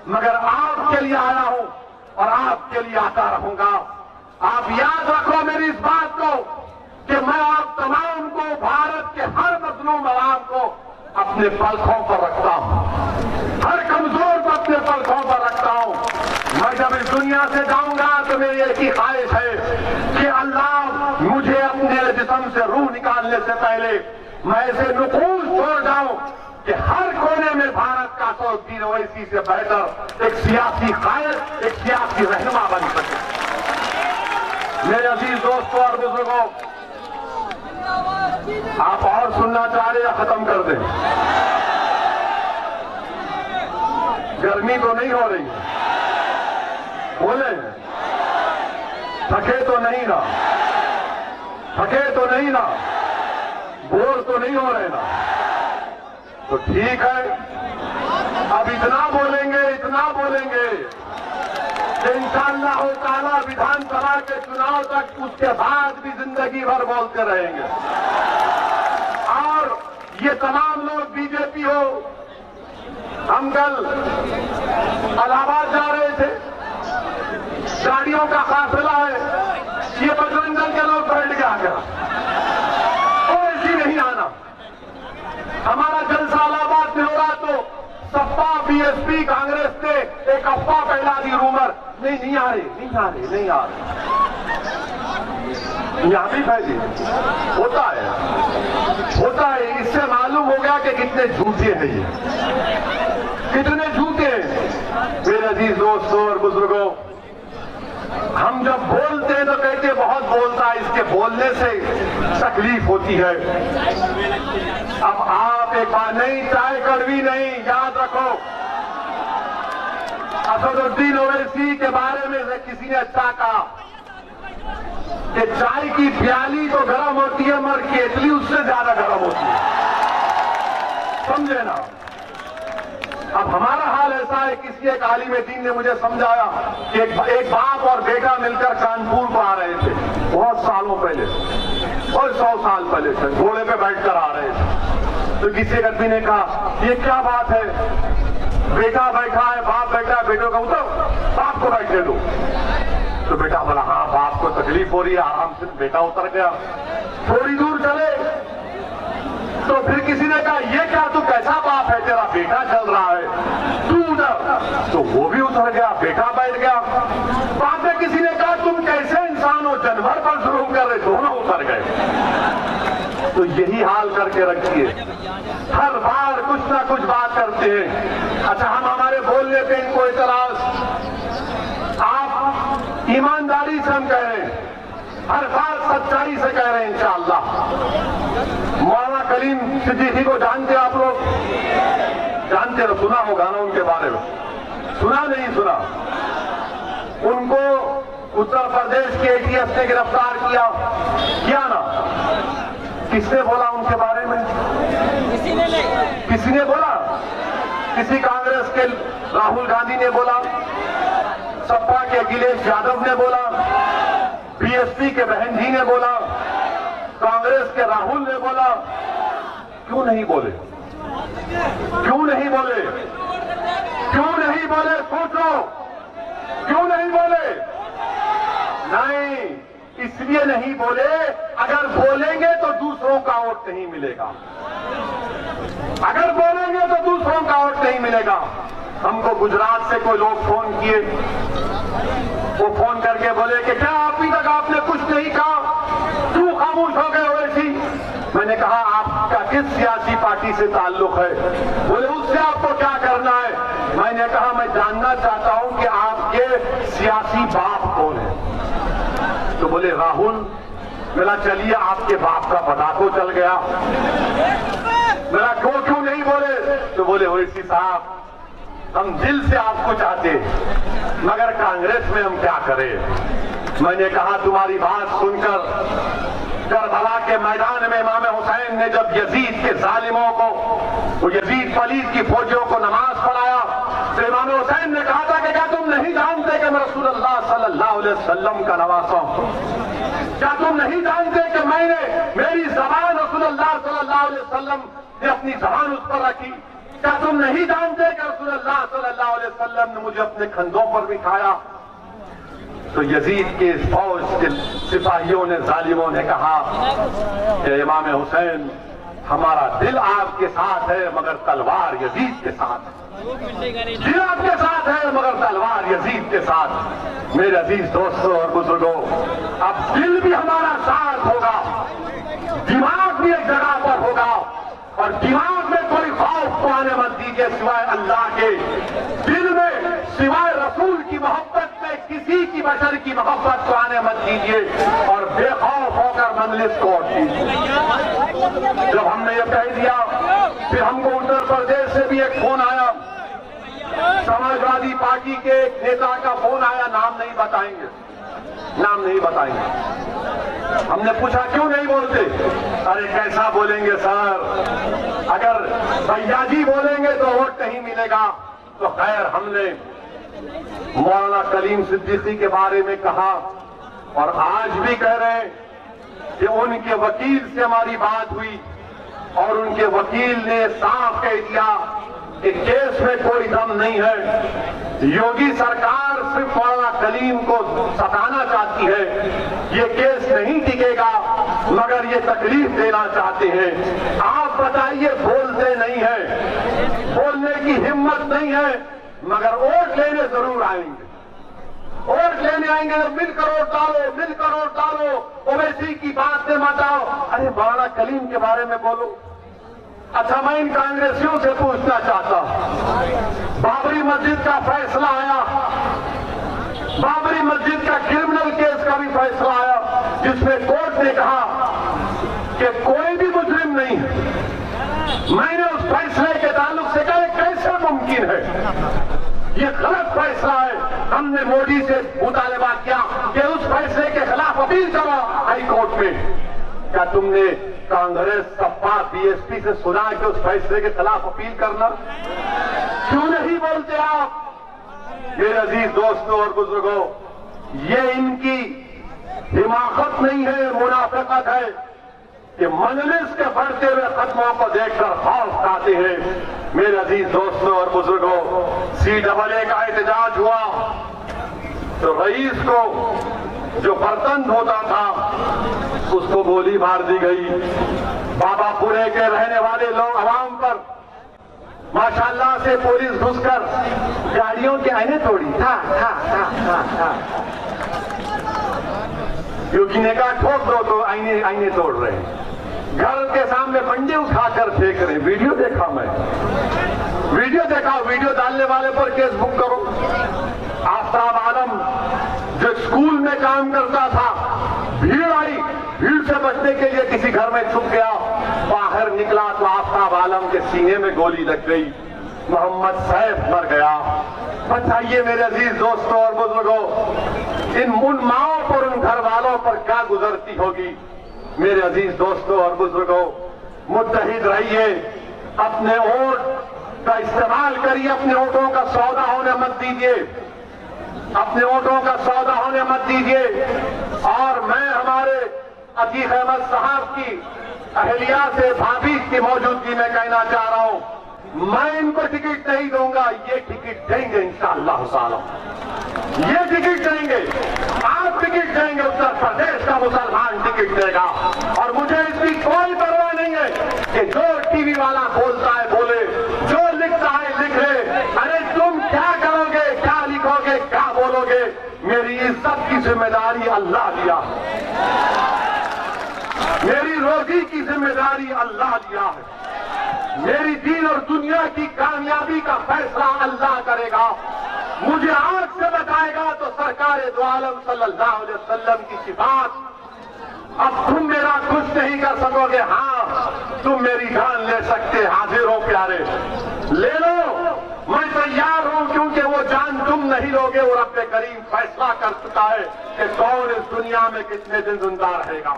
مگر آپ کے لیے آیا ہوں اور آپ کے لیے آتا رہوں گا. آپ یاد رکھو میری اس بات کو کہ میں آپ تمام کو، بھارت کے ہر مظلوم عوام کو اپنے پلکوں پر رکھتا ہوں، ہر کمزور کو اپنے پلکوں پر رکھتا ہوں. میں جب اس دنیا سے جاؤں گا تو میری ایک ہی خواہش ہے کہ اللہ مجھے اپنے جسم سے روح نکالنے سے پہلے میں ایسے نقوش چھوڑ جاؤں کہ ہر کونے میں بھارت کا الدین اویسی سے بہتر ایک سیاسی قائد، ایک سیاسی رہنما بن سکے. میرے عزیز دوستوں اور بزرگوں، آپ اور سننا چاہ رہے یا ختم کر دیں؟ گرمی تو نہیں ہو رہی؟ بولے تھکے تو نہیں نا؟ تھکے تو نہیں نا؟ بور تو نہیں ہو رہے نا؟ تو ٹھیک ہے، اب اتنا بولیں گے کہ انشاءاللہ تعالی ویدھان سبھا کے چناؤ تک، اس کے بعد بھی زندگی بھر بولتے رہیں گے. اور یہ تمام لوگ بی جے پی ہو، ہم کل الہ آباد جا رہے تھے، گاڑیوں کا قافلہ ہے، یہ بجرنگ دل کے لوگ بیٹھ کے آ گیا، ایسی نہیں آنا. ہمارا جلسہ الہ آباد میں ہو رہا تو سپا، بی ایس پی، کانگریس نے ایک افواہ پھیلا دی، رومر، نہیں آ رہے. یہاں بھی پھیلی ہوتا ہے. اس سے معلوم ہو گیا کہ کتنے جھوٹے ہیں یہ، کتنے جھوٹے ہیں. میرے عزیز دوستوں اور بزرگوں، ہم جب بولتے ہیں تو کہتے بہت بولتا ہے، اس کے بولنے سے تکلیف ہوتی ہے. اب آپ ایک بار نہیں، چائے کڑوی نہیں، یاد رکھو. اسد الدین اویسی کے بارے میں کسی نے اچھا کہا کہ چائے کی پیالی تو گرم ہوتی ہے مگر کیتلی اس سے زیادہ گرم ہوتی ہے. سمجھے نا؟ اب ہمارا حال ایسا ہے، کسی ایک عالم دین نے مجھے سمجھایا کہ ایک باپ اور بیٹا مل کر کانپور کو آ رہے تھے، بہت سالوں پہلے، اور 100 سال پہلے سے گھوڑے پہ بیٹھ کر آ رہے تھے. تو کسی ایک آدمی نے کہا یہ کیا بات ہے، بیٹا بیٹھا ہے، باپ بیٹھا ہے، بیٹوں کا اترو، باپ کو بیٹھنے دو. تو بیٹا بولا ہاں باپ کو تکلیف ہو رہی ہے، آرام سے. بیٹا اتر گیا، تھوڑی دور چلے تو پھر کسی نے کہا یہ کیا تو کیسا باپ ہے، تیرا بیٹا چل رہا ہے، تو ادھر. تو وہ بھی اتر گیا، بیٹا بیٹھ گیا. بعد میں کسی نے کہا تم کیسے انسان ہو، جانور پر ظلم کر رہے، دونوں اتر گئے. تو یہی حال کر کے رکھیے، ہر بار کچھ نہ کچھ بات کرتے ہیں. اچھا ہم ہمارے بولنے پہ ان کو اعتراض، آپ ایمانداری سے ہم کہہ رہے ہیں، ہر بار سچائی سے کہہ رہے ہیں انشاءاللہ. مولانا کلیم صدیقی کو جانتے آپ لوگ؟ جانتے تو سنا ہوگا نا ان کے بارے میں، سنا نہیں سنا؟ ان کو اتر پردیش کے ATF نے گرفتار کیا نا؟ کس نے بولا ان کے بارے میں؟ کسی نے بولا؟ کسی کانگریس کے راہل گاندھی نے بولا، سپا کے اکھلیش یادو نے بولا، بی ایس پی کے بہن جی نے بولا، کانگریس کے راہل نے بولا. کیوں نہیں بولے؟ کیوں نہیں بولے؟ کیوں نہیں بولے؟ سوچو، کیوں نہیں بولے؟ نہیں، اس لیے نہیں بولے، اگر بولیں گے تو دوسروں کا ووٹ نہیں ملے گا. اگر بولیں گے تو دوسروں کا ووٹ نہیں ملے گا. ہم کو گجرات سے کوئی لوگ فون کیے، وہ فون کر کے بولے کہ کیا ابھی تک آپ نے کچھ نہیں کہا، کیوں خاموش ہو گئے اویسی؟ میں نے کہا آپ کا کس سیاسی پارٹی سے تعلق ہے؟ بولے اس سے آپ کو کیا کرنا ہے؟ میں نے کہا میں جاننا چاہتا ہوں کہ آپ کے سیاسی باپ کون ہے. تو بولے راہل. میرا چلیے آپ کے باپ کا پتہ کو چل گیا. میرا کیوں نہیں بولے؟ تو بولے اویسی صاحب ہم دل سے آپ کو چاہتے مگر کانگریس میں ہم کیا کریں. میں نے کہا تمہاری بات سن کر کربلا کے میدان میں امام حسین نے جب یزید کے ظالموں کو، وہ یزید پلید کی فوجیوں کو نماز پڑھایا تو امام حسین نے کہا تھا کہ کیا تم نہیں جانتے کہ میں رسول اللہ صلی اللہ علیہ وسلم کا نواسا ہوں؟ کیا تم نہیں جانتے کہ میری زبان رسول اللہ صلی اللہ علیہ وسلم نے اپنی زبان اس پر رکھی؟ کیا تم نہیں جانتے کہ رسول اللہ صلی اللہ علیہ وسلم نے مجھے اپنے کندھوں پر بٹھایا؟ تو یزید کے فوج کے سپاہیوں نے، ظالموں نے کہا کہ امام حسین ہمارا دل آپ کے ساتھ ہے مگر تلوار یزید کے ساتھ ہے، دل آپ کے ساتھ ہے مگر تلوار یزید کے ساتھ۔ میرے عزیز دوستوں اور بزرگوں، اب دل بھی ہمارا ساتھ ہوگا، دماغ بھی ایک جگہ پر ہوگا، اور دماغ میں کوئی خوف کو آنے مت دیجیے سوائے اللہ کے، دل میں سوائے رسول کی محبت میں کسی کی بشر کی محبت کو آنے مت دیجیے، اور بے خوف ہو کر مجلس کو اٹھ دیجیے۔ جب ہم نے یہ کہہ دیا، پھر ہم کو اتر پردیش سے بھی ایک فون آیا، سماجوادی پارٹی کے ایک نیتا کا فون آیا، نام نہیں بتائیں گے، نام نہیں بتائیں گے۔ ہم نے پوچھا کیوں نہیں بولتے؟ ارے کیسا بولیں گے سر، اگر بھیا جی بولیں گے تو ووٹ نہیں ملے گا۔ تو خیر، ہم نے مولانا کلیم صدیقی کے بارے میں کہا، اور آج بھی کہہ رہے ہیں کہ ان کے وکیل سے ہماری بات ہوئی، اور ان کے وکیل نے صاف کہہ دیا کہ کیس میں کوئی دم نہیں ہے، یوگی سرکار صرف مولانا کلیم کو ستانا چاہتی ہے، یہ کیس نہیں ٹکے گا مگر یہ تکلیف دینا چاہتے ہیں۔ آپ بتائیے، بولتے نہیں ہیں، بولنے کی ہمت نہیں ہے، مگر ووٹ لینے ضرور آئیں گے، ووٹ لینے آئیں گے، مل کر ووٹ ڈالو، مل کر ووٹ ڈالو، اویسی کی بات سے مت آؤ۔ ارے مولانا کلیم کے بارے میں بولو۔ اچھا، میں ان کانگریسیوں سے پوچھنا چاہتا ہوں، بابری مسجد کا فیصلہ آیا، بابری مسجد کا کرمنل کیس کا بھی فیصلہ آیا، جس میں کورٹ نے کہا کہ کوئی بھی مجرم نہیں ہے۔ میں نے اس فیصلے کے تعلق سے کہا یہ کیسے ممکن ہے، یہ غلط فیصلہ ہے۔ ہم نے مودی سے مطالبہ کیا کہ اس فیصلے کے خلاف اپیل کرو ہائی کورٹ میں۔ کیا تم نے کانگریس، سپا، بی ایس پی سے سنا کہ اس فیصلے کے خلاف اپیل کرنا؟ کیوں نہیں بولتے آپ؟ میرے عزیز دوستوں اور بزرگوں، یہ ان کی حماقت نہیں ہے، منافقت ہے کہ مجلس کے بڑھتے ہوئے ختموں کو دیکھ کر خوف کھاتے ہیں۔ میرے عزیز دوستوں اور بزرگوں، CAA کا احتجاج ہوا تو رئیس کو جو برتن دھوتا تھا اس کو گولی مار دی گئی۔ بابا پورے کے رہنے والے لوگ عوام پر ماشاءاللہ سے پولیس گھس کر گاڑیوں کے آئینے توڑی تھا۔ کیونکہ نے کہا ٹھوک دو تو آئینے توڑ رہے ہیں، گھر کے سامنے بنڈے اٹھا کر پھینک رہے ہیں۔ ویڈیو دیکھا میں، ویڈیو دیکھا، ویڈیو ڈالنے والے پر کیس بک کرو۔ آفتاب عالم جو اسکول میں کام کرتا تھا، بھیڑ آئی، بھیڑ سے بچنے کے لیے کسی گھر میں چھپ گیا، باہر نکلا تو آفتاب عالم کے سینے میں گولی لگ گئی، محمد سیف مر گیا۔ بتائیے میرے عزیز دوستوں اور بزرگوں، ان ماؤں پر، ان گھر والوں پر کیا گزرتی ہوگی؟ میرے عزیز دوستوں اور بزرگوں، متحد رہیے، اپنے ووٹ کا استعمال کریے، اپنے ووٹوں کا سودا ہونے مت دیجیے، اپنے ووٹوں کا سودا ہونے مت دیجیے۔ اور میں ہمارے عتیق احمد صاحب کی اہلیہ سے، بھابھی کی موجودگی میں کہنا چاہ رہا ہوں، میں ان کو ٹکٹ نہیں دوں گا، یہ ٹکٹ دیں گے انشاءاللہ تعالی، یہ ٹکٹ دیں گے، آپ ٹکٹ دیں گے، اتر پردیش کا مسلمان ٹکٹ دے گا۔ اور مجھے اس کی کوئی پرواہ نہیں ہے کہ جو ٹی وی والا بولتا ہے بولے، جو لکھتا ہے لکھے، ارے تم کیا کرو گے، کیا لکھو گے، کیا بولو گے، میری عزت کی ذمہ داری اللہ لیا ہے، میری روزی کی ذمہ داری اللہ لیا ہے، میری دین اور دنیا کی کامیابی کا فیصلہ اللہ کرے گا۔ مجھے آنکھ سے بتائے گا تو سرکار دو عالم صلی اللہ علیہ وسلم کی صفات۔ اب تم میرا کچھ نہیں کر سکو گے، ہاں تم میری جان لے سکتے، حاضر ہو پیارے، لے لو، میں تیار ہوں، کیونکہ وہ جان تم نہیں لوگے، وہ رب کریم فیصلہ کر چکا ہے کہ کون اس دنیا میں کتنے دن زندہ رہے گا۔